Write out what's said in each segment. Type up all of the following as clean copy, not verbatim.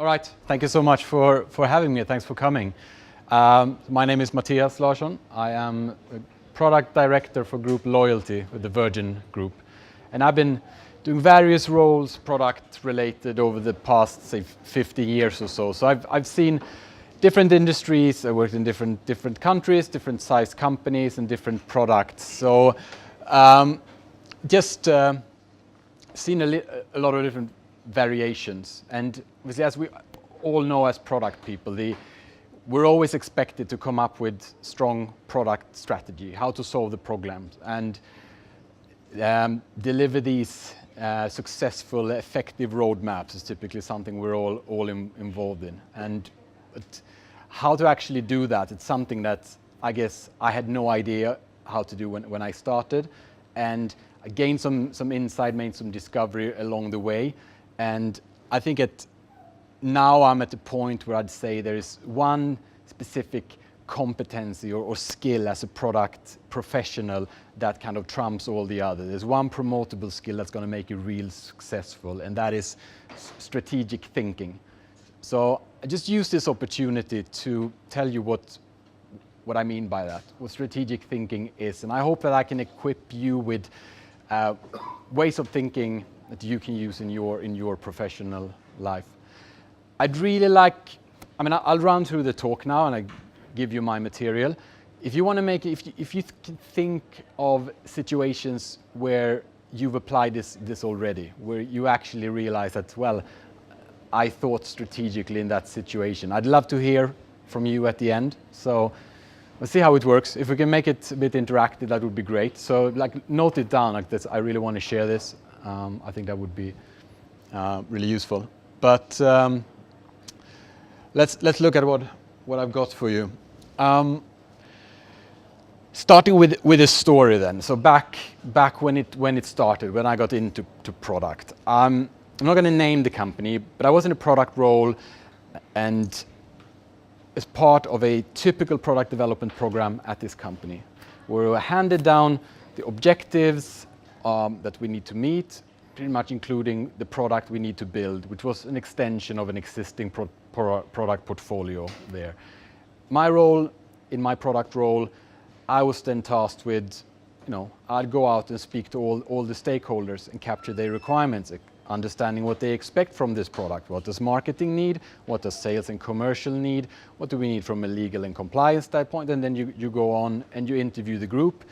All right, thank you so much for having me. Thanks for coming. My name is Mattijas Larsson. I am a product director for Group Loyalty with the Virgin Group. And I've been doing various roles, product related, over the past, say, 50 years or so. So I've seen different industries. I worked in different countries, different size companies, and different products. So just seen a lot of different variations. And obviously, as we all know as product people, we're always expected to come up with strong product strategy, how to solve the problems, and deliver these successful, effective roadmaps is typically something we're all involved in. But how to actually do that, it's something that I guess I had no idea how to do when I started. And I gained some insight, made some discovery along the way. And I think now I'm at the point where I'd say there is one specific competency or skill as a product professional that kind of trumps all the others. There's one promotable skill that's going to make you real successful, and that is strategic thinking. So I just use this opportunity to tell you what I mean by that, what strategic thinking is. And I hope that I can equip you with ways of thinking that you can use in your professional life. I'd really I'll run through the talk now and I give you my material. If you want to if you can think of situations where you've applied this already, where you actually realize that, well, I thought strategically in that situation. I'd love to hear from you at the end. So let's see how it works. If we can make it a bit interactive, that would be great. So note it down like this. I really want to share this. I think that would be really useful. But let's look at what I've got for you. Starting with a story then. So back when it started, when I got into product. I'm not going to name the company, but I was in a product role, and as part of a typical product development program at this company, where we were handed down the objectives that we need to meet, pretty much including the product we need to build, which was an extension of an existing product portfolio there. My role, in my product role, I was then tasked with, I'd go out and speak to all the stakeholders and capture their requirements, understanding what they expect from this product. What does marketing need? What does sales and commercial need? What do we need from a legal and compliance standpoint? And then you go on and you interview the group.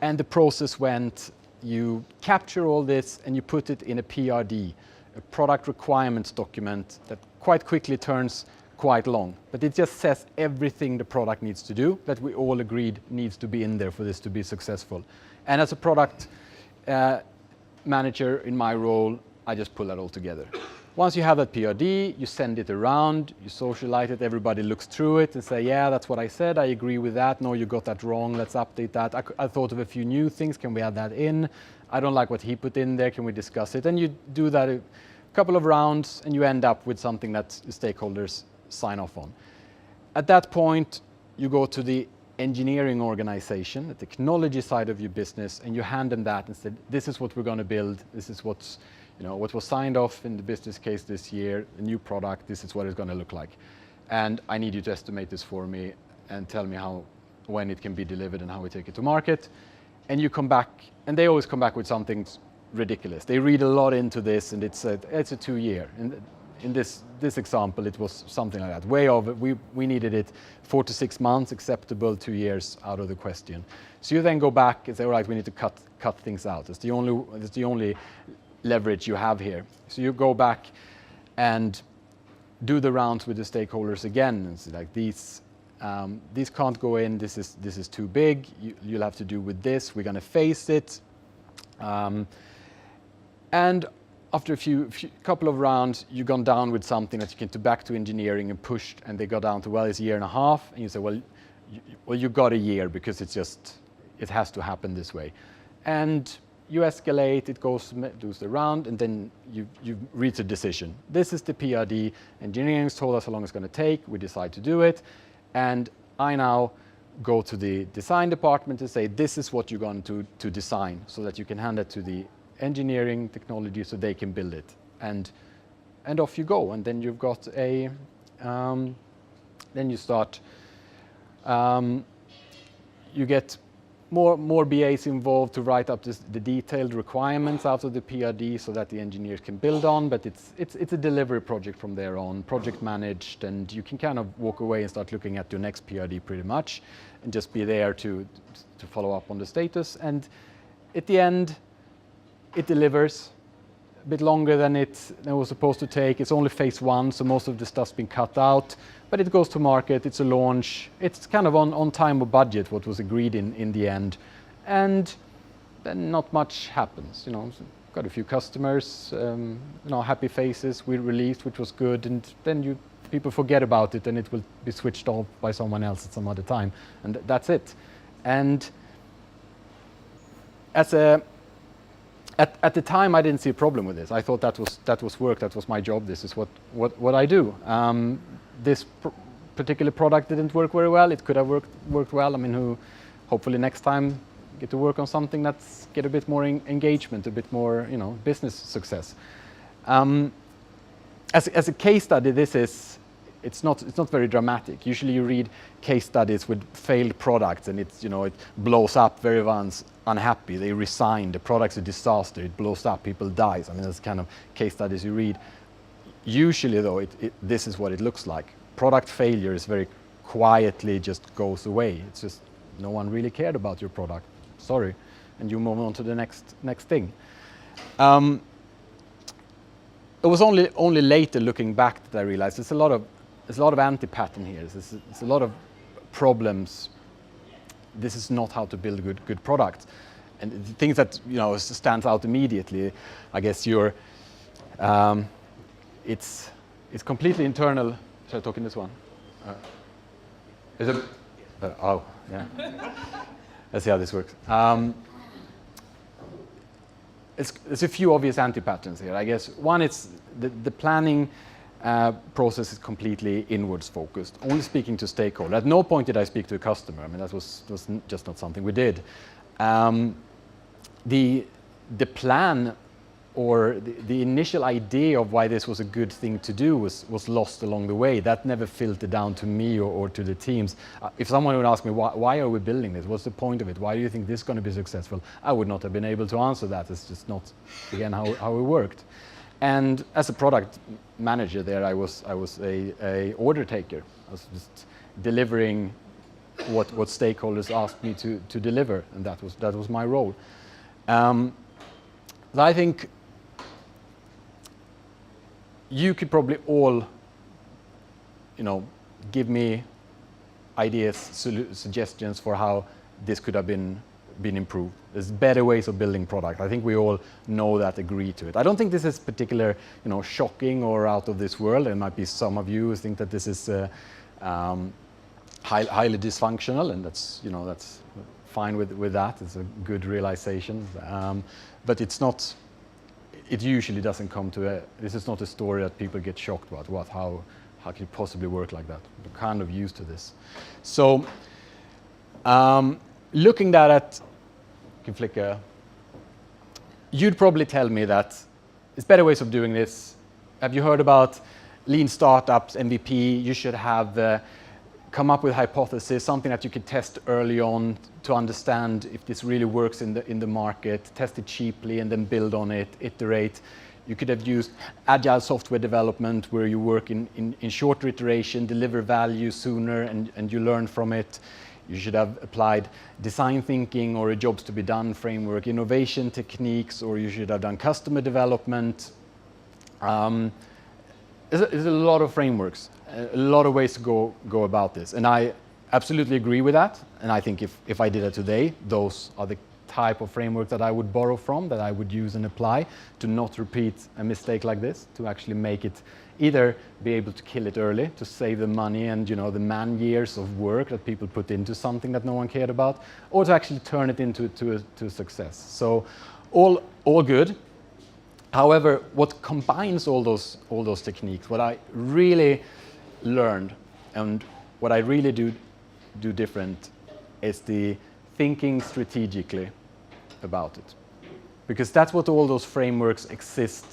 And the process went, you capture all this and you put it in a PRD, a product requirements document that quite quickly turns quite long. But it just says everything the product needs to do that we all agreed needs to be in there for this to be successful. And as a product manager in my role, I just pull that all together. Once you have that PRD, you send it around, you socialize it, everybody looks through it and say, yeah, that's what I said, I agree with that, no, you got that wrong, let's update that. I thought of a few new things, can we add that in? I don't like what he put in there, can we discuss it? And you do that a couple of rounds and you end up with something that the stakeholders sign off on. At that point, you go to the engineering organization, the technology side of your business, and you hand them that and say, this is what we're going to build, this is what was signed off in the business case this year, a new product, this is what it's going to look like. And I need you to estimate this for me and tell me when it can be delivered and how we take it to market. And you come back, and they always come back with something ridiculous. They read a lot into this, and it's a 2-year. And in this example, it was something like that. Way over, we needed it 4 to 6 months, acceptable, 2 years out of the question. So you then go back and say, all right, we need to cut things out. That's the only leverage you have here. So you go back and do the rounds with the stakeholders again and say, like, these can't go in, this is too big, you'll have to do with this, we're going to face it. And after a couple of rounds, you've gone down with something that you can take back to engineering and pushed, and they go down to, well, it's 1.5 years, and you say, well, you got 1 year because it has to happen this way. And you escalate, it goes the round, and then you reach a decision. This is the PRD, engineering's told us how long it's going to take, we decide to do it, and I now go to the design department and say, this is what you're going to design, so that you can hand it to the engineering technology so they can build it. And and off you go. And then you've got then you start, you get more BAs involved to write up the detailed requirements out of the PRD so that the engineers can build on, but it's a delivery project from there on, project managed, and you can kind of walk away and start looking at your next PRD pretty much, and just be there to follow up on the status. And at the end, it delivers a bit longer than it was supposed to take. It's only phase 1, so most of the stuff's been cut out, but it goes to market, it's a launch, it's kind of on time or budget, what was agreed in the end. And then not much happens, you know. Got a few customers, you know, happy faces, we released, which was good, and then people forget about it and it will be switched off by someone else at some other time, and that's it. And at the time, I didn't see a problem with this. I thought that was work, that was my job, this is what I do. This particular product didn't work very well. It could have worked well. I mean, hopefully next time get to work on something that's get a bit more engagement, a bit more, you know, business success. As a case study, it's not very dramatic. Usually you read case studies with failed products and it's, you know, it blows up, everyone's unhappy, they resign, the product's a disaster, it blows up, people die. I mean, that's kind of case studies you read. Usually though, this is what it looks like. Product failure is very quietly just goes away. It's just no one really cared about your product. Sorry. And you move on to the next thing. It was only later looking back that I realized there's a lot of anti-pattern here. There's a lot of problems. This is not how to build a good product. And the things that, you know, stands out immediately, I guess it's completely internal. Should I talk in this one? Is it? Oh, yeah. Let's see how this works. There's a few obvious anti-patterns here. I guess one is the planning process is completely inwards focused, only speaking to stakeholders. At no point did I speak to a customer. I mean, that was just not something we did. The plan or the initial idea of why this was a good thing to do was lost along the way. That never filtered down to me or to the teams. If someone would ask me, why are we building this? What's the point of it? Why do you think this is going to be successful? I would not have been able to answer that. It's just not, again, how it worked. And as a product manager there, I was a order taker. I was just delivering what stakeholders asked me to deliver, and that was my role. I think you could probably all, you know, give me ideas, suggestions for how this could have been improved. There's better ways of building product. I think we all know that, agree to it. I don't think this is particular, you know, shocking or out of this world. There might be some of you who think that this is highly dysfunctional, and that's, you know, that's fine with that. It's a good realization, but it's not. It usually doesn't come to this is not a story that people get shocked about. How can it possibly work like that? We're kind of used to this. So looking at, you can flick you'd probably tell me that there's better ways of doing this. Have you heard about lean startups, MVP? You should have come up with a hypothesis, something that you could test early on to understand if this really works in the market, test it cheaply and then build on it, iterate. You could have used agile software development where you work in shorter iteration, deliver value sooner, and you learn from it. You should have applied design thinking or a jobs to be done framework, innovation techniques, or you should have done customer development. There's a lot of frameworks, a lot of ways to go about this. And I absolutely agree with that. And I think if I did it today, those are the type of framework that I would borrow from, that I would use and apply to not repeat a mistake like this, to actually make it either be able to kill it early, to save the money and, you know, the man years of work that people put into something that no one cared about, or to actually turn it into a success. So all good. However, what combines all those techniques, what I really learned and what I really do different is the thinking strategically about it. Because that's what all those frameworks exist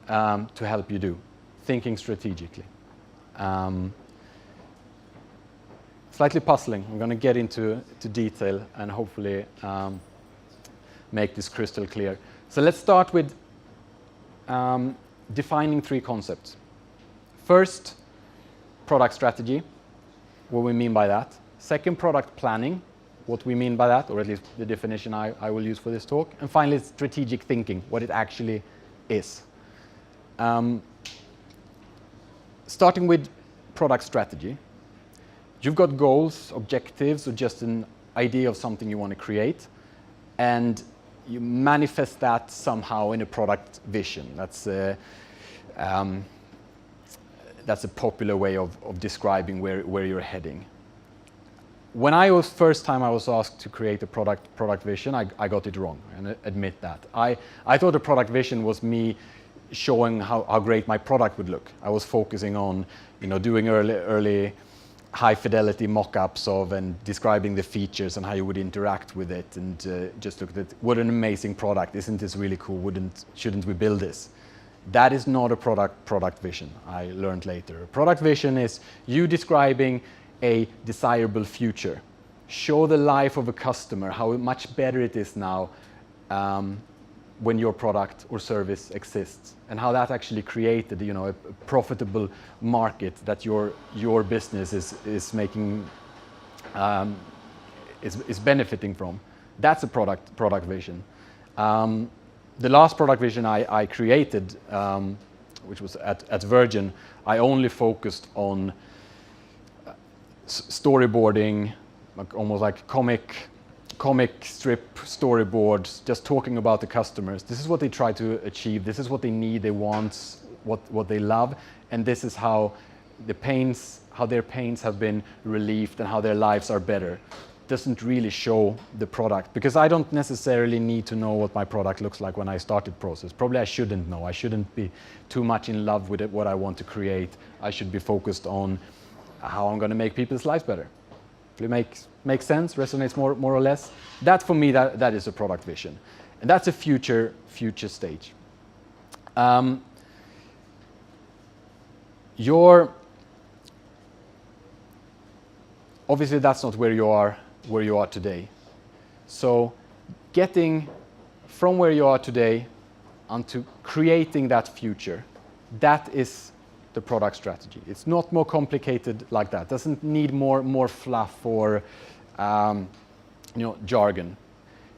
to help you do, thinking strategically. Slightly puzzling. I'm going to get into detail and hopefully make this crystal clear. So let's start with defining 3 concepts. First, product strategy, what we mean by that. Second, product planning, what we mean by that, or at least the definition I will use for this talk. And finally, strategic thinking, what it actually is. Starting with product strategy. You've got goals, objectives, or just an idea of something you want to create, and you manifest that somehow in a product vision. That's a popular way of describing where you're heading. When first time I was asked to create a product vision, I got it wrong, and admit that. I thought a product vision was me showing how great my product would look. I was focusing on, doing early high fidelity mock-ups of and describing the features and how you would interact with it, and just looked at what an amazing product. Isn't this really cool? Shouldn't we build this? That is not a product vision, I learned later. A product vision is you describing a desirable future. Show the life of a customer, how much better it is now when your product or service exists, and how that actually created, a profitable market that your business is making, is benefiting from. That's a product vision. The last product vision I created, which was at Virgin, I only focused on storyboarding, almost like comic strip storyboards, just talking about the customers. This is what they try to achieve. This is what they need, they want, what they love, and this is how their pains have been relieved and how their lives are better. Doesn't really show the product, because I don't necessarily need to know what my product looks like when I started process. Probably I shouldn't know. I shouldn't be too much in love with it, what I want to create. I should be focused on how I'm going to make people's lives better. If it makes sense, resonates more or less. That for me, that is a product vision, and that's a future stage. Obviously that's not where you are today. So getting from where you are today onto creating that future, that is the product strategy. It's not more complicated like that. Doesn't need more fluff or jargon.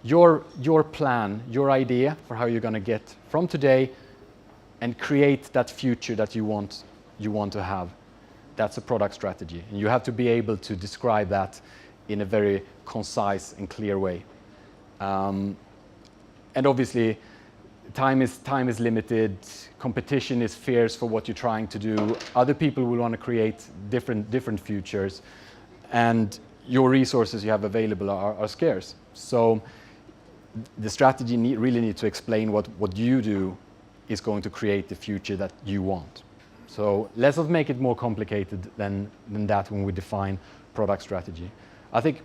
Your plan, your idea for how you're going to get from today and create that future that you want to have. That's a product strategy, and you have to be able to describe that in a very concise and clear way. And obviously, time is limited. Competition is fierce for what you're trying to do. Other people will want to create different futures, and your resources you have available are scarce. So the strategy really needs to explain what you do is going to create the future that you want. So let's not make it more complicated than that when we define product strategy. I think,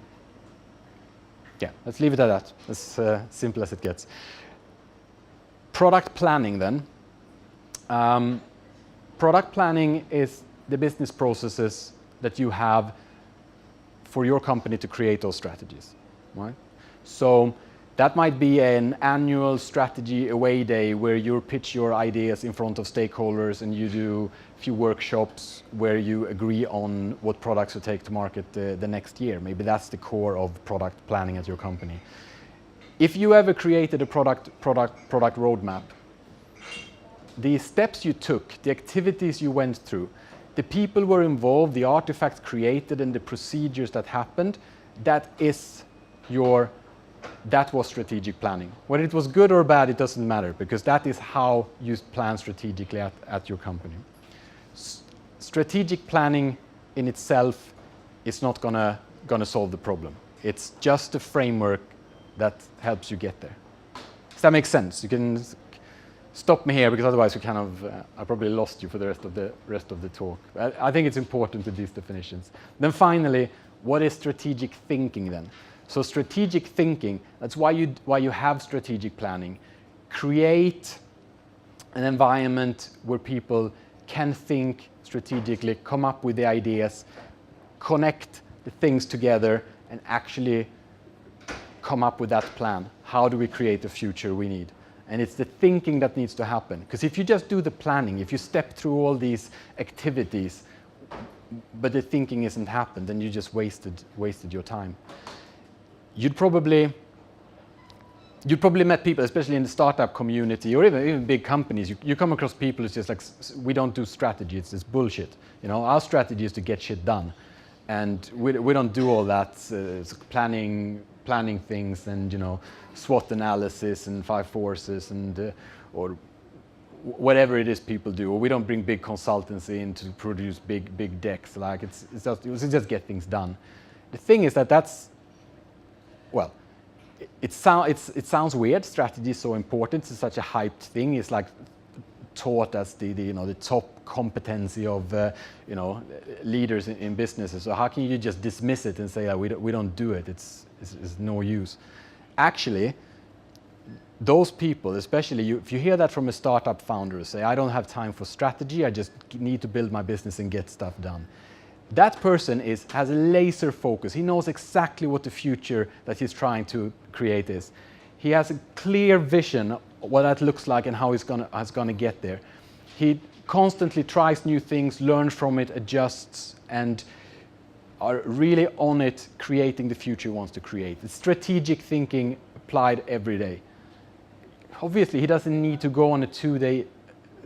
yeah, let's leave it at that. As simple as it gets. Product planning then. Product planning is the business processes that you have for your company to create those strategies, right? So that might be an annual strategy away day where you pitch your ideas in front of stakeholders and you do a few workshops where you agree on what products to take to market the next year. Maybe that's the core of product planning at your company. If you ever created a product roadmap, the steps you took, the activities you went through, the people were involved, the artifacts created and the procedures that happened, that was strategic planning. Whether it was good or bad, it doesn't matter, because that is how you plan strategically at your company. Strategic planning in itself is not gonna solve the problem. It's just a framework that helps you get there. Does that make sense? You can stop me here, because otherwise I probably lost you for the rest of the talk. I think it's important with these definitions. Then finally, what is strategic thinking then? So strategic thinking, that's why you have strategic planning. Create an environment where people can think strategically, come up with the ideas, connect the things together, and actually come up with that plan. How do we create the future we need? And it's the thinking that needs to happen. Because if you just do the planning, if you step through all these activities, but the thinking isn't happened, then you just wasted your time. You'd probably met people, especially in the startup community, or even big companies. You come across people who's just like, we don't do strategy. It's bullshit. You know, our strategy is to get shit done, and we don't do all that planning things and, you know, SWOT analysis and 5 forces and or whatever it is people do. Or we don't bring big consultancy in to produce big decks. Like it's just get things done. The thing is that's, well, it sounds weird. Strategy is so important. It's such a hyped thing. It's like taught as the top competency of leaders in businesses. So how can you just dismiss it and say that we don't do it? It's no use. Actually, those people, especially if you hear that from a startup founder, say, I don't have time for strategy, I just need to build my business and get stuff done. That person has a laser focus. He knows exactly what the future that he's trying to create is. He has a clear vision of what that looks like and how he's gonna get there. He constantly tries new things, learns from it, adjusts, and are really on it, creating the future he wants to create. It's strategic thinking applied every day. Obviously, he doesn't need to go on a 2-day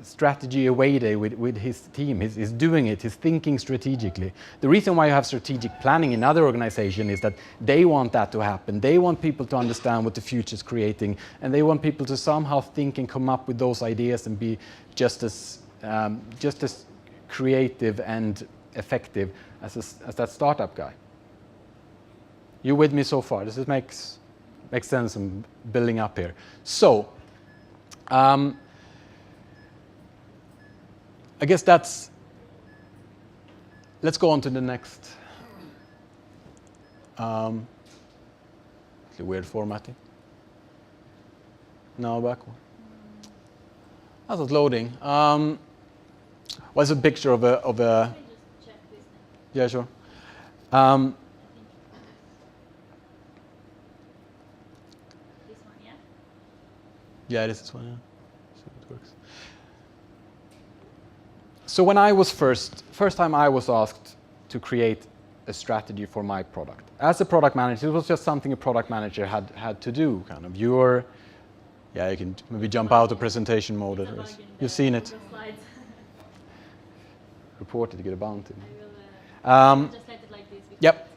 strategy away day with his team. He's doing it, he's thinking strategically. The reason why you have strategic planning in other organizations is that they want that to happen. They want people to understand what the future is creating, and they want people to somehow think and come up with those ideas and be just as creative and effective as that startup guy. You with me so far? This makes sense. I'm building up here. So, I guess let's go on to the next. It's a weird formatting. No, back one. That's not loading. Well, it's a picture of a. Yeah, sure. This one, yeah? Yeah, this is one, yeah. See if it works. So when I was first time I was asked to create a strategy for my product. As a product manager, it was just something a product manager had to do, kind of. You can maybe jump out of presentation mode. You've seen it. Reported to get a bounty. Just let it like this. Yep.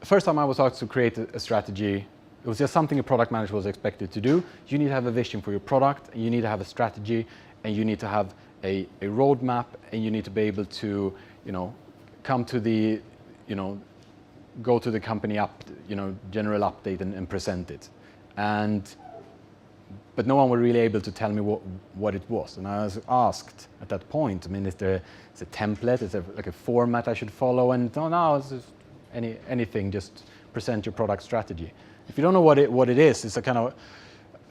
First time I was asked to create a strategy, it was just something a product manager was expected to do. You need to have a vision for your product, and you need to have a strategy, and you need to have a roadmap, and you need to be able to, come to the, go to the company general update and present it. But no one was really able to tell me what it was. And I was asked at that point, is there a template, is there like a format I should follow? And no, it's just anything, just present your product strategy. If you don't know what it is, it's a kind of,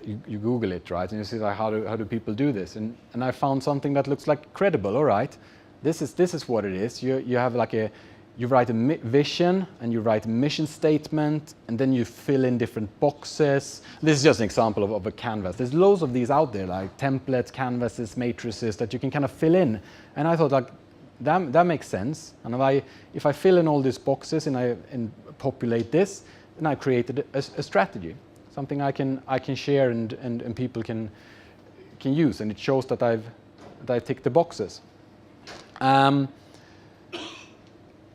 you Google it, right? And you see like, how do people do this? And I found something that looks like credible. All right, this is what it is. You have like you write a vision and you write a mission statement, and then you fill in different boxes. This is just an example of a canvas. There's loads of these out there, like templates, canvases, matrices that you can kind of fill in. And I thought, like, that makes sense. And if I fill in all these boxes and populate this, then I created a strategy, something I can share and people can use, and it shows that I tick the boxes.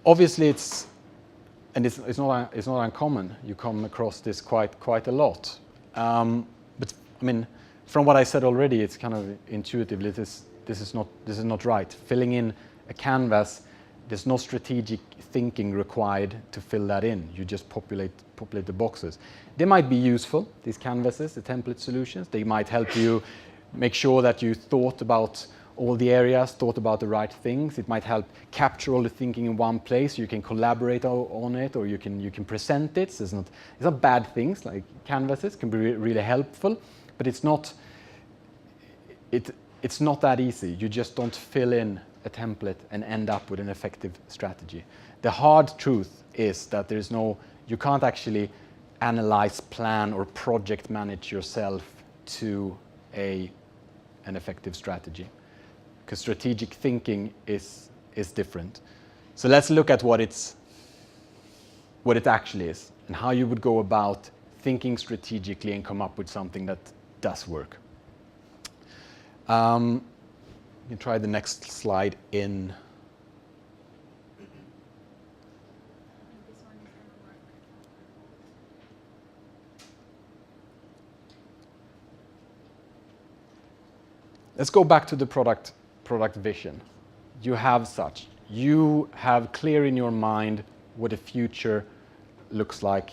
Obviously, it's not uncommon. You come across this quite a lot. But I mean, from what I said already, it's kind of intuitively this is not right. Filling in a canvas, there's no strategic thinking required to fill that in. You just populate the boxes. They might be useful, these canvases, the template solutions. They might help you make sure that you thought about all the areas, thought about the right things. It might help capture all the thinking in one place. You can collaborate on it, or you can present it. So it's not bad things. Like canvases can be really helpful, but it's not it's not that easy. You just don't fill in a template and end up with an effective strategy. The hard truth is that you can't actually analyze, plan, or project manage yourself to an effective strategy, because strategic thinking is different. So let's look at what it actually is and how you would go about thinking strategically and come up with something that does work. You can try the next slide in. This one is gonna work. Let's go back to the product vision. You have such. You have clear in your mind what the future looks like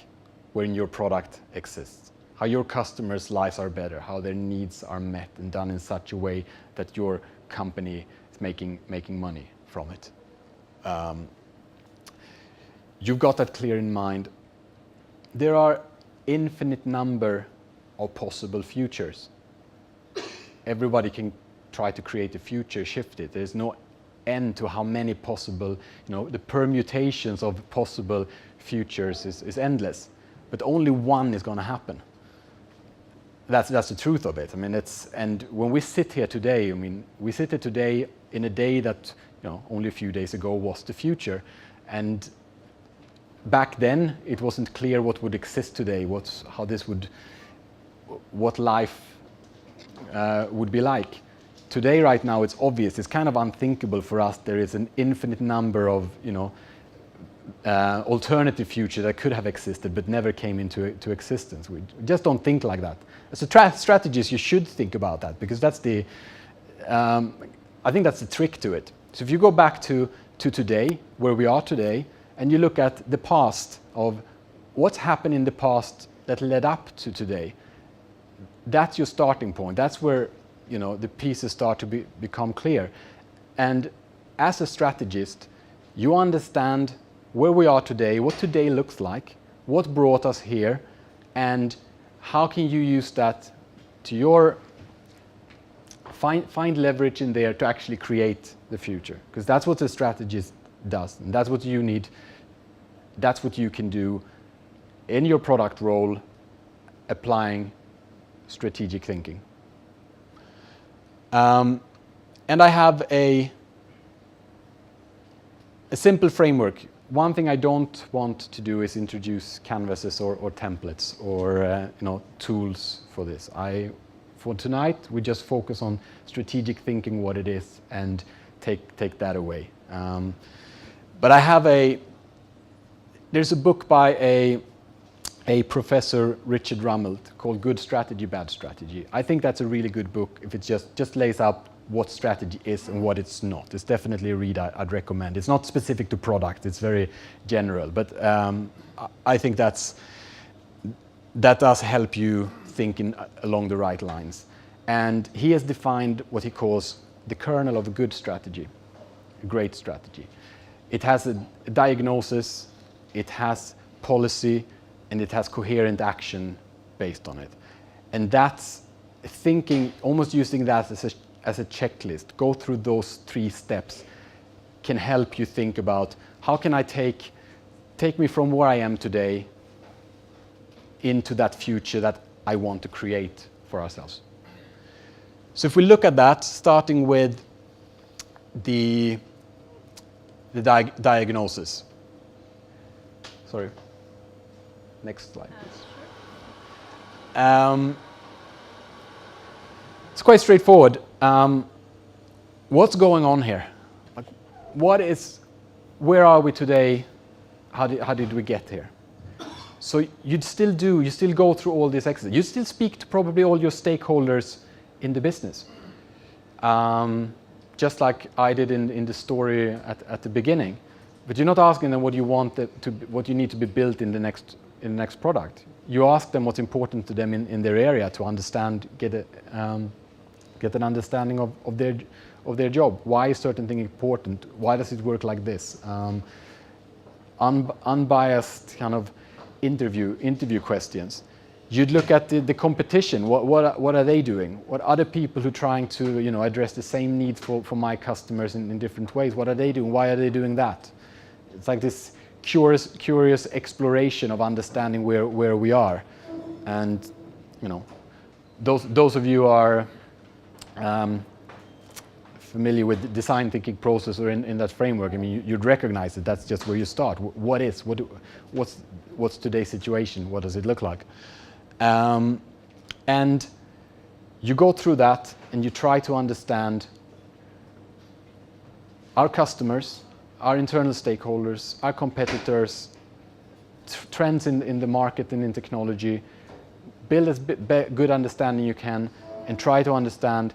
when your product exists, how your customers' lives are better, how their needs are met and done in such a way that your company is making money from it. You've got that clear in mind. There are infinite number of possible futures. Everybody can try to create a future, shift it. There's no end to how many possible, the permutations of possible futures is endless, but only one is going to happen. That's the truth of it. I mean, and when we sit here today, we sit here today in a day that, only a few days ago was the future, and back then it wasn't clear what would exist today, what life would be like. Today, right now, it's obvious. It's kind of unthinkable for us. There is an infinite number of, alternative future that could have existed but never came into existence. We just don't think like that. As strategists, you should think about that, because that's I think that's the trick to it. So if you go back to today, where we are today, and you look at the past of what's happened in the past that led up to today, that's your starting point. That's where the pieces start to become clear. And as a strategist, you understand where we are today, what today looks like, what brought us here, and how can you use that to find leverage in there to actually create the future. Because that's what a strategist does, and that's what you need. That's what you can do in your product role, applying strategic thinking. And I have a simple framework. One thing I don't want to do is introduce canvases or templates or tools for this. For tonight, we just focus on strategic thinking, what it is, and take that away. But there's a book by a professor, Richard Rummelt, called Good Strategy, Bad Strategy. I think that's a really good book if it just lays out what strategy is and what it's not. It's definitely a read I'd recommend. It's not specific to product, it's very general, but I think that does help you think along the right lines. And he has defined what he calls the kernel of a good strategy, a great strategy. It has a diagnosis, it has policy, and it has coherent action based on it. And that's thinking, almost using that as a checklist, go through those 3 steps, can help you think about how can I take me from where I am today into that future that I want to create for ourselves. So if we look at that, starting with the diagnosis. Sorry. Next slide, please. It's quite straightforward. What's going on here? Like, where are we today? How did we get here? So you still go through all this exercise. You still speak to probably all your stakeholders in the business. Just like I did in the story at the beginning. But you're not asking them what you need to be built in the next product. You ask them what's important to them in their area to understand, get an understanding of their job. Why is certain thing important? Why does it work like this? Unbiased kind of interview questions. You'd look at the competition. What are they doing? What other people who are trying to address the same needs for my customers in different ways? What are they doing? Why are they doing that? It's like this curious exploration of understanding where we are. And those of you are familiar with the design thinking process or in that framework, I mean, you'd recognize that that's just where you start. What's today's situation? What does it look like? And you go through that and you try to understand our customers, our internal stakeholders, our competitors, trends in the market and in technology. Build as good understanding you can and try to understand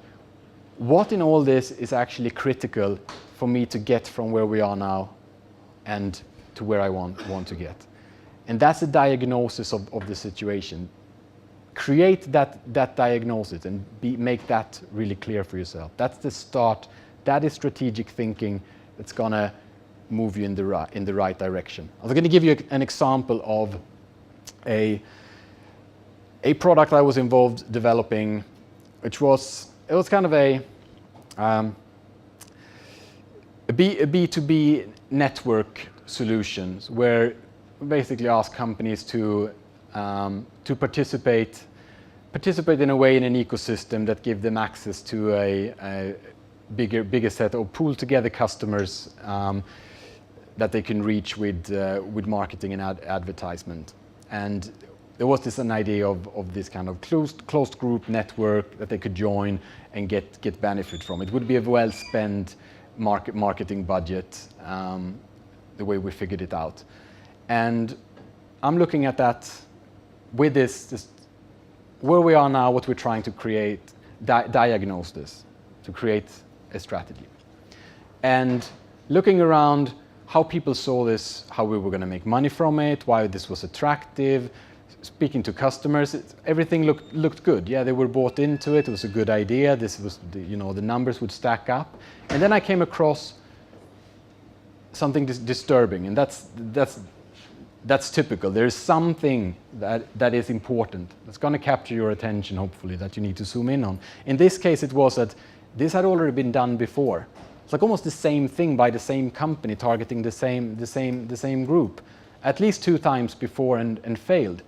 what in all this is actually critical for me to get from where we are now and to where I want to get. And that's a diagnosis of the situation. Create that diagnosis and make that really clear for yourself. That's the start. That is strategic thinking that's going to move you in the right direction. I was going to give you an example of a product I was involved developing, which was kind of a B2B network solutions where we basically ask companies to participate in a way in an ecosystem that give them access to a bigger set of pooled together customers that they can reach with marketing and advertisement. And there was an idea of this kind of closed group network that they could join and get benefit from. It would be a well spent marketing budget, the way we figured it out. And I'm looking at that with this where we are now, what we're trying to create, diagnose this, to create a strategy. And looking around how people saw this, how we were going to make money from it, why this was attractive, speaking to customers, everything looked good. Yeah, they were bought into it. It was a good idea. This was, the numbers would stack up. And then I came across something disturbing, and that's typical. There is something that is important that's going to capture your attention, hopefully, that you need to zoom in on. In this case, it was that this had already been done before. It's like almost the same thing by the same company targeting the same group, at least 2 times before and failed.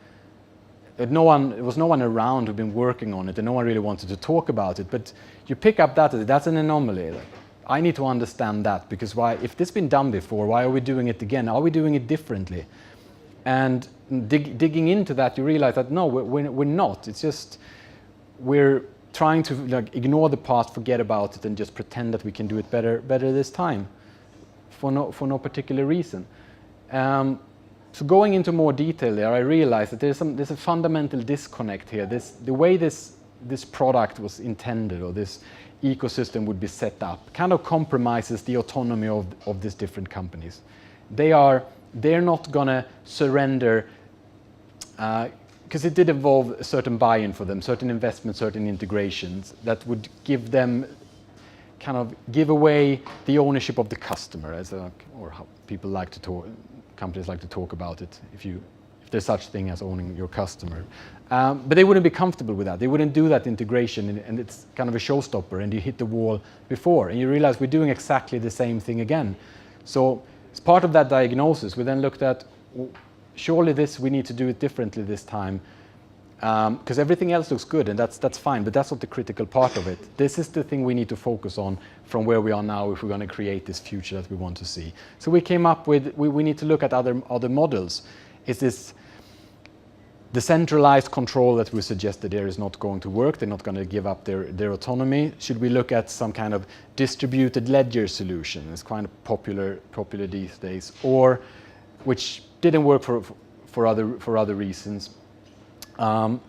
There was no one around who'd been working on it, and no one really wanted to talk about it. But you pick up that's an anomaly. I need to understand that, because if this has been done before, why are we doing it again? Are we doing it differently? And digging into that, you realize that no, we're not. It's just we're trying to ignore the past, forget about it, and just pretend that we can do it better this time, for no particular reason. So going into more detail there, I realized that there's a fundamental disconnect here. The way this product was intended, or this ecosystem would be set up, kind of compromises the autonomy of these different companies. They're not gonna surrender, because it did involve a certain buy-in for them, certain investments, certain integrations that would give them, kind of give away the ownership of the customer, or how people like to talk, companies like to talk about it, if there's such thing as owning your customer. But they wouldn't be comfortable with that. They wouldn't do that integration, and it's kind of a showstopper, and you hit the wall before, and you realize we're doing exactly the same thing again. So as part of that diagnosis, we then looked at, surely we need to do it differently this time, because everything else looks good, and that's fine, but that's not the critical part of it. This is the thing we need to focus on from where we are now if we're going to create this future that we want to see. So we came up with, we need to look at other models. Is this the centralized control that we suggested there is not going to work? They're not going to give up their autonomy. Should we look at some kind of distributed ledger solution? It's quite popular these days, or which didn't work for other reasons.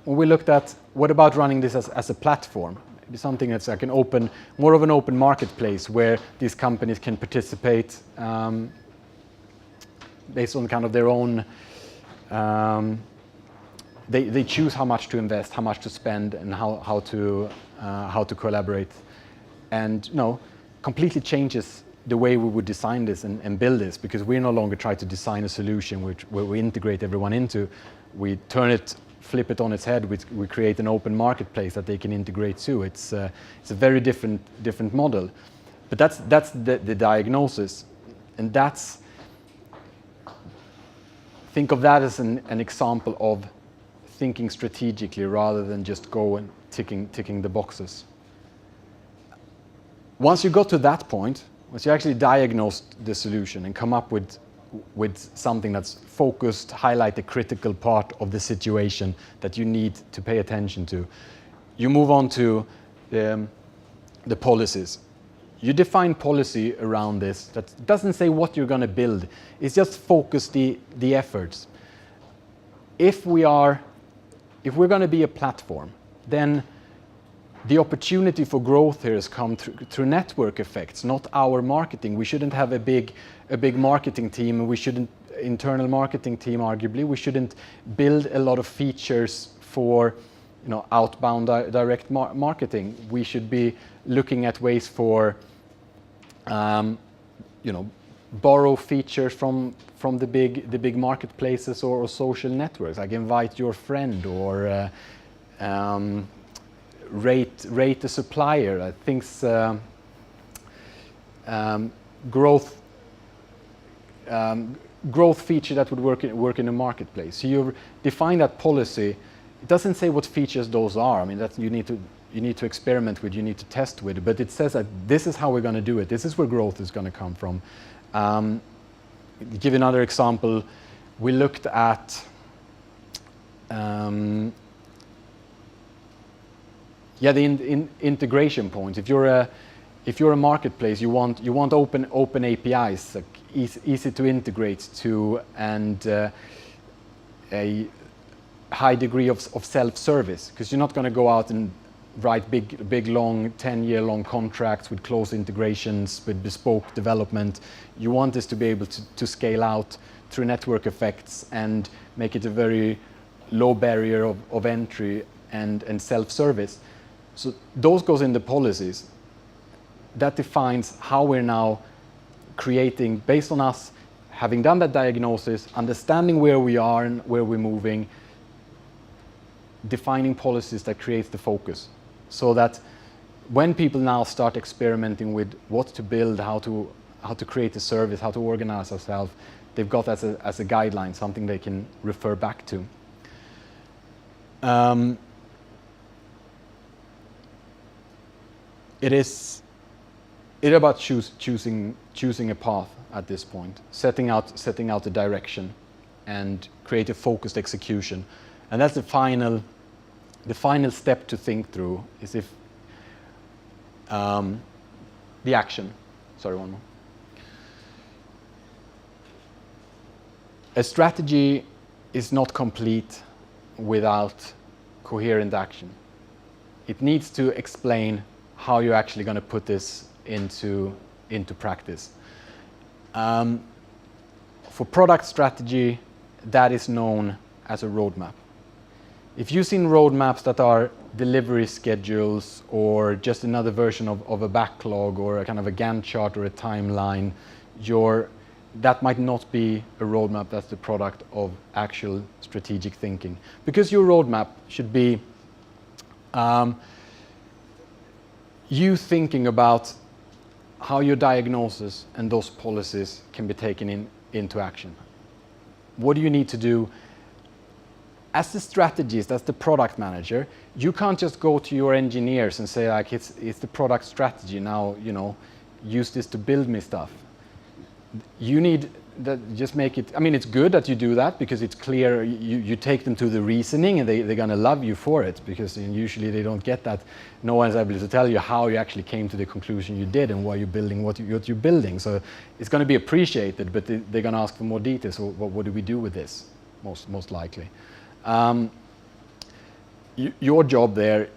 We looked at, what about running this as a platform? Maybe something that's like more of an open marketplace where these companies can participate based on kind of their own. They choose how much to invest, how much to spend, and how to collaborate, and completely changes the way we would design this and build this, because we no longer try to design a solution where we integrate everyone into. We turn it flip it on its head, we create an open marketplace that they can integrate to. It's a very different model. But that's the diagnosis, and think of that as an example of thinking strategically rather than just go and ticking the boxes. Once you got to that point, once you actually diagnosed the solution and come up with something that's focused, highlight the critical part of the situation that you need to pay attention to, you move on to the policies. You define policy around this that doesn't say what you're going to build. It's just focus the efforts. If we're going to be a platform, then the opportunity for growth here has come through network effects, not our marketing. We shouldn't have a big marketing team, and we shouldn't internal marketing team. Arguably, we shouldn't build a lot of features for outbound direct marketing. We should be looking at ways for borrow features from the big marketplaces or social networks, like invite your friend or rate a supplier. Things growth feature that would work in a marketplace. So you define that policy. It doesn't say what features those are. I mean, that you need to experiment with, you need to test with, but it says that this is how we're going to do it. This is where growth is going to come from. Give another example. We looked at the integration points. If you're a marketplace, you want open APIs, like easy to integrate to, and a high degree of self-service, because you're not going to go out and write big long 10-year-long contracts with close integrations with bespoke development. You want this to be able to scale out through network effects and make it a very low barrier of entry and self-service. So those goes in the policies. That defines how we're now creating, based on us having done that diagnosis, understanding where we are and where we're moving, defining policies that creates the focus, so that when people now start experimenting with what to build, how to create a service, how to organize ourselves, they've got as a guideline, something they can refer back to. It's about choosing a path at this point, setting out the direction, and create a focused execution, and that's the final step to think through. Is if the action. Sorry, one more. A strategy is not complete without coherent action. It needs to explain how you're actually going to put this into practice. For product strategy, that is known as a roadmap. If you've seen roadmaps that are delivery schedules or just another version of a backlog or a kind of a Gantt chart or a timeline, that might not be a roadmap. That's the product of actual strategic thinking. Because your roadmap should be you thinking about how your diagnosis and those policies can be taken into action. What do you need to do? As the strategist, as the product manager, you can't just go to your engineers and say, like, it's the product strategy now, use this to build me stuff. You need that, just make it, it's good that you do that because it's clear, you take them to the reasoning and they're going to love you for it, because usually they don't get that. No one's able to tell you how you actually came to the conclusion you did and why you're building what you're building. So it's going to be appreciated, but they're going to ask for more details. So what do we do with this, most likely? Your job there,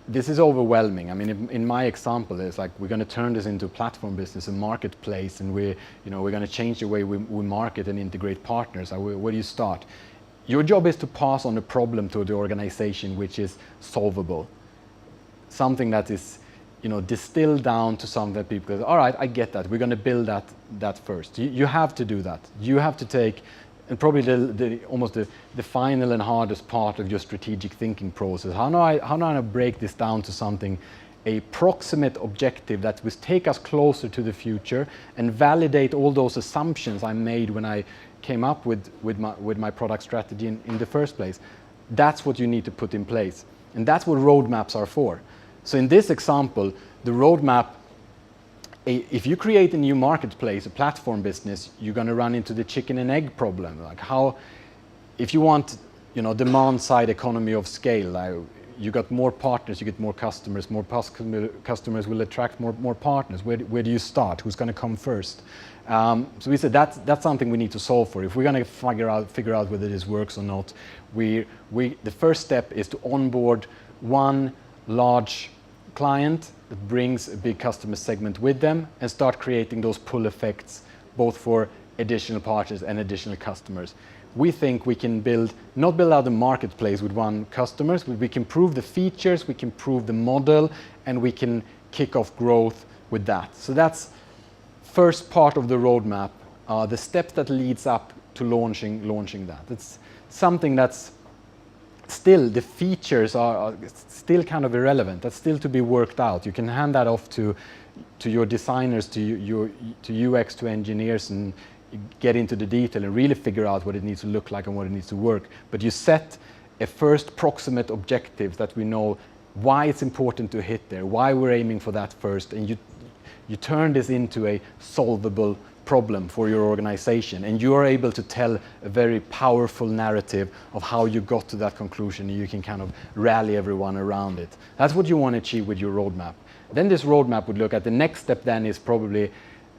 this is overwhelming. In my example, it's like we're going to turn this into a platform business, a marketplace, and we're going to change the way we market and integrate partners. Where do you start? Your job is to pass on a problem to the organization which is solvable, something that is, distilled down to something that people go, all right, I get that. We're going to build that first. You have to do that. You have to take and probably the final and hardest part of your strategic thinking process. How do I break this down to something, a proximate objective that will take us closer to the future and validate all those assumptions I made when I came up with my product strategy in the first place. That's what you need to put in place. And that's what roadmaps are for. So in this example, the roadmap, if you create a new marketplace, a platform business, you're going to run into the chicken and egg problem. Like how, if you want, demand side economy of scale, you got more partners, you get more customers customers will attract more partners. Where do you start? Who's going to come first? So we said that's something we need to solve for. If we're going to figure out whether this works or not, the first step is to onboard one large client that brings a big customer segment with them and start creating those pull effects both for additional partners and additional customers. We think we can not build out a marketplace with one customer, but we can prove the features, we can prove the model, and we can kick off growth with that. So that's first part of the roadmap, the steps that leads up to launching that. It's something that's still, the features are still kind of irrelevant. That's still to be worked out. You can hand that off to your designers, to UX, to engineers, and get into the detail and really figure out what it needs to look like and what it needs to work. But you set a first proximate objective that we know why it's important to hit there, why we're aiming for that first, and you turn this into a solvable problem for your organization, and you are able to tell a very powerful narrative of how you got to that conclusion, and you can kind of rally everyone around it. That's what you want to achieve with your roadmap. Then this roadmap would look at the next step then is probably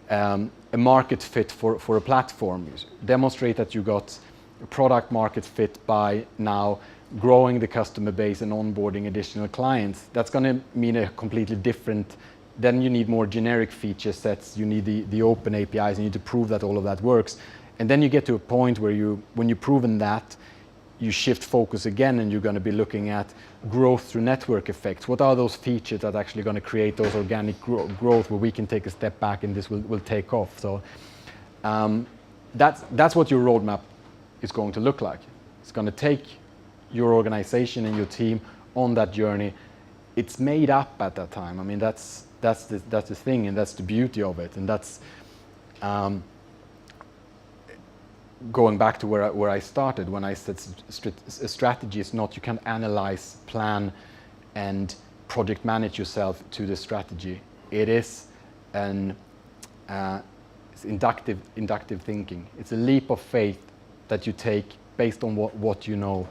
a market fit for a platform. You demonstrate that you got a product market fit by now growing the customer base and onboarding additional clients. That's going to mean a completely different, then you need more generic feature sets, you need the open APIs, you need to prove that all of that works. And then you get to a point where when you've proven that, you shift focus again and you're going to be looking at growth through network effects. What are those features that are actually going to create those organic growth where we can take a step back and this will take off? So that's what your roadmap is going to look like. It's going to take your organization and your team on that journey. It's made up at that time. I mean, that's the thing, and that's the beauty of it. And that's going back to where I started when I said a strategy is not, you can analyze, plan, and project manage yourself to the strategy. It is it's inductive thinking. It's a leap of faith that you take based on what you know,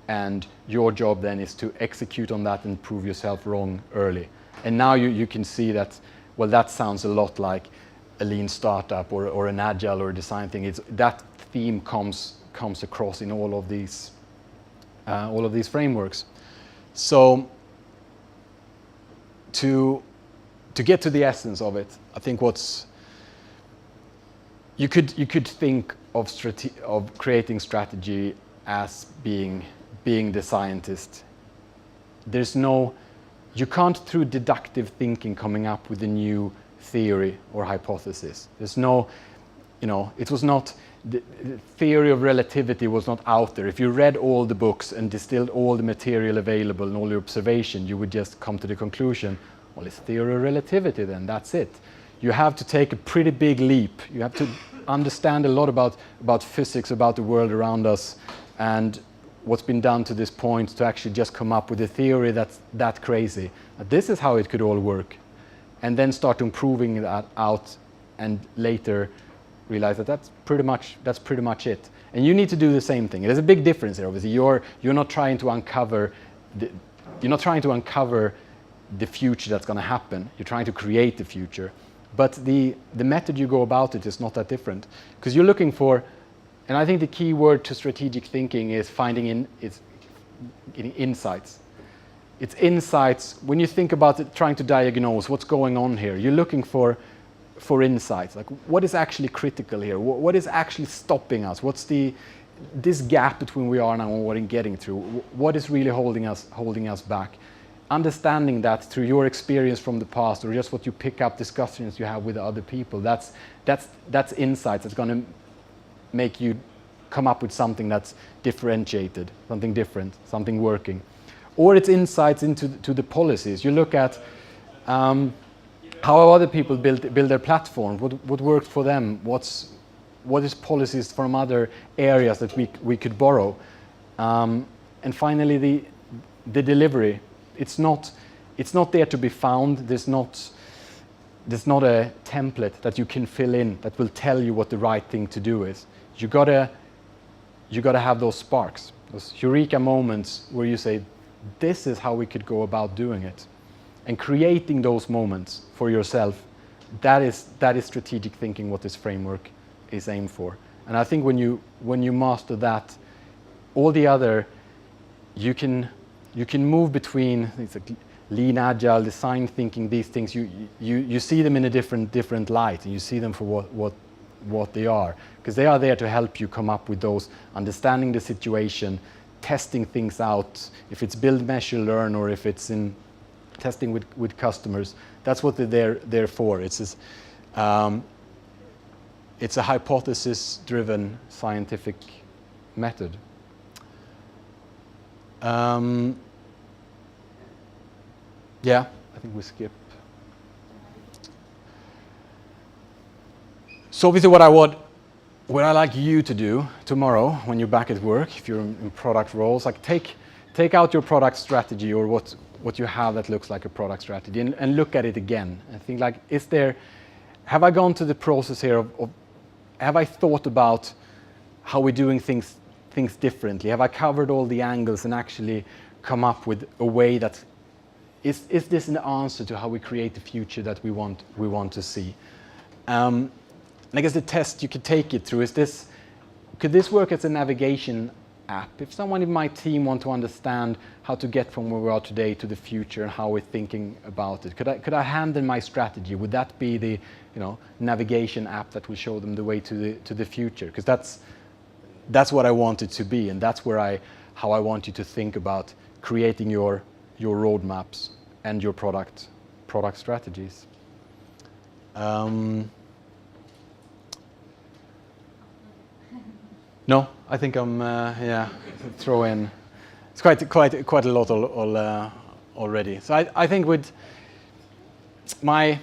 and your job then is to execute on that and prove yourself wrong early. And now you can see that, well, that sounds a lot like a lean startup or an agile or a design thing. That theme comes across in all of these frameworks. So to get to the essence of it, I think you could think of creating strategy as being the scientist. You can't, through deductive thinking, coming up with a new theory or hypothesis. It was not, the theory of relativity was not out there. If you read all the books and distilled all the material available and all your observation, you would just come to the conclusion, well, it's theory of relativity then, that's it. You have to take a pretty big leap. You have to understand a lot about physics, about the world around us, and what's been done to this point to actually just come up with a theory that's that crazy. This is how it could all work. And then start improving that out, and later realize that that's pretty much it. And you need to do the same thing. There's a big difference here. Obviously, you're not trying to uncover the future that's going to happen. You're trying to create the future. But the method you go about it is not that different, because you're looking for, and I think the key word to strategic thinking is getting insights. It's insights. When you think about it, trying to diagnose what's going on here, you're looking for insights. Like, what is actually critical here? What is actually stopping us? What's this gap between where we are now and what we're getting through? What is really holding us back? Understanding that through your experience from the past, or just what you pick up, discussions you have with other people, that's insights that's going to make you come up with something that's differentiated, something different, something working. Or it's insights into the policies. You look at how other people build their platform, what worked for them, what is policies from other areas that we could borrow. And finally, the delivery. It's not there to be found. There's not a template that you can fill in that will tell you what the right thing to do is. You gotta have those sparks, those eureka moments where you say, this is how we could go about doing it. And creating those moments for yourself, that is strategic thinking, what this framework is aimed for. And I think when you master that, all the other, you can move between things like lean, agile, design thinking, these things. You see them in a different light, and you see them for what they are, because they are there to help you come up with those, understanding the situation, testing things out. If it's build, measure, learn, or if it's in testing with customers, that's what they're there for. It's a hypothesis-driven scientific method. Yeah, I think we skip. So obviously what I like you to do tomorrow when you're back at work, if you're in product roles, like take out your product strategy, or what you have that looks like a product strategy, and look at it again and think like, have I gone to the process here of have I thought about how we're doing things differently? Have I covered all the angles and actually come up with a way that is this an answer to how we create the future that we want to see? And I guess the test you could take it through is could this work as a navigation app? If someone in my team want to understand how to get from where we are today to the future and how we're thinking about it, could I hand them my strategy? Would that be the navigation app that will show them the way to the future? Because that's what I want it to be, and that's how I want you to think about creating your roadmaps and your product strategies. No, I think I'm throw in. It's quite a lot already. So I think with I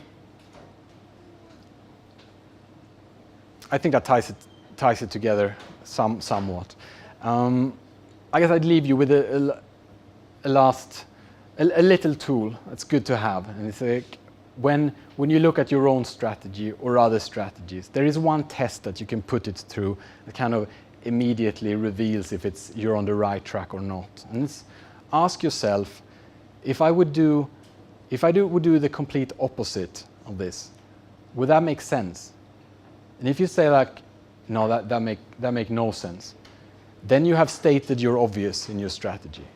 think that ties it together somewhat. I guess I'd leave you with a little tool that's good to have, and it's like when you look at your own strategy or other strategies, there is one test that you can put it through that kind of immediately reveals if you're on the right track or not. And it's ask yourself, if I would do the complete opposite of this, would that make sense? And if you say like, no, that make no sense, then you have stated your obvious in your strategy.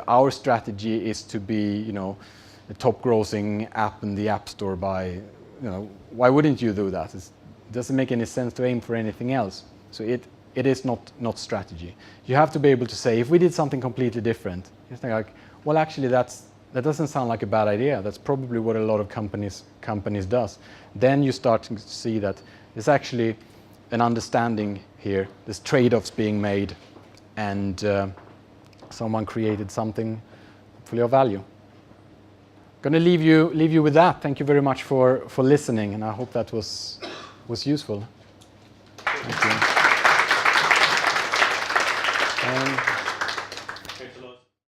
Our strategy is to be, the top grossing app in the App Store by, why wouldn't you do that? It doesn't make any sense to aim for anything else. So it is not strategy. You have to be able to say, if we did something completely different, you think like, well, actually that doesn't sound like a bad idea. That's probably what a lot of companies does. Then you start to see that there's actually an understanding here. There's trade-offs being made, and someone created something hopefully of value. Going to leave you with that. Thank you very much for listening, and I hope that was useful. Thank you.